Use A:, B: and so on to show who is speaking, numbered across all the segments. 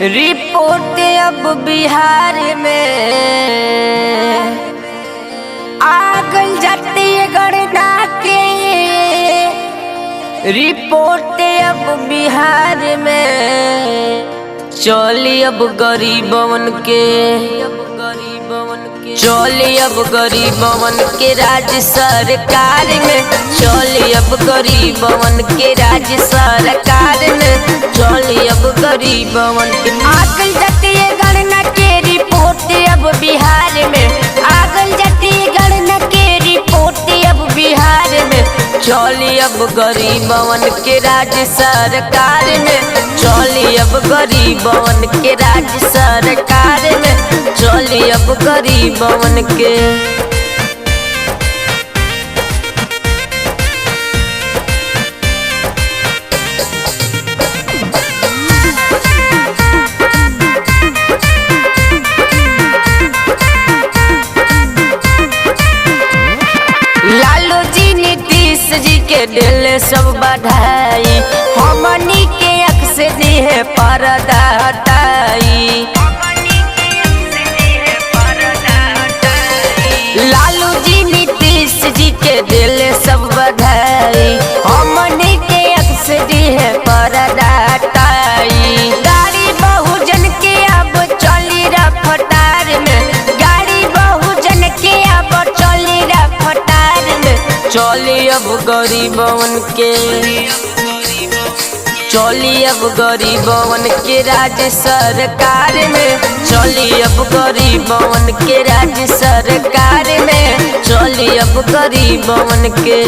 A: Report अब बिहार में आगल जाती गणना के। रिपोर्ट अब बिहार में चली अब गरीबवन के। चली अब गरीबवन के राज्य सरकार में। चली अब गरीबवन के राज्य सरकार में। चली अब गरीबवन के आगल जातीय गणना के रिपोर्ट अब बिहार में। आगल जातीय गणना के रिपोर्ट अब बिहार में। चली अब गरीबवन के राज्य सरकार में। चली अब गरीबवन के राज्य सरकार में। चली अब गरीबवन के। लालू जी नीतीश जी के दिल सब बढ़ाई। हमनी के अख से दी है पर्दा हटाई। लालू जी नीतीश जी के दिल सब बढ़ाई। हमनी के अख से दी है पर्दा हटाई। गाड़ी बहुजन के अब चली रफ्तार में। गाड़ी बहुजन के अब चली रफ्तार में। चली अब गरीबवन के। चली अब गरीबवन के राज्य सरकार में। चली अब गरीबवन के राज्य सरकार में। चली अब गरीबवन के।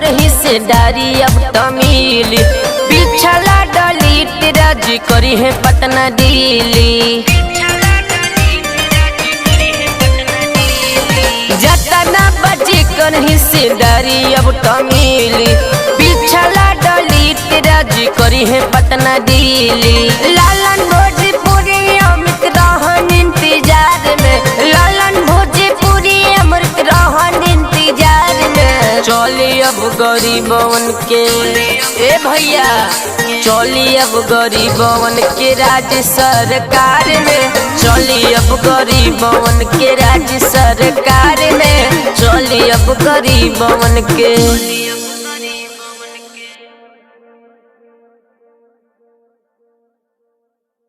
A: हिस्सेदारी अब तमिल पिछला दलित राज्य करी है पटना दिल्ली। जतना बचे कर हिस्सेदारी अब तमिल पिछला दलित राज्य करी है पटना दिल्ली। लालन भोजपुरी अमृत रहन इंतजार में। लालन भोजपुरी अमृत रहन इंतजार में। चली अब गरीबवन के। ए भैया चली अब गरीबवन के राज्य सरकार में। चली अब गरीबवन के राज्य सरकार में। चली अब गरीबवन के।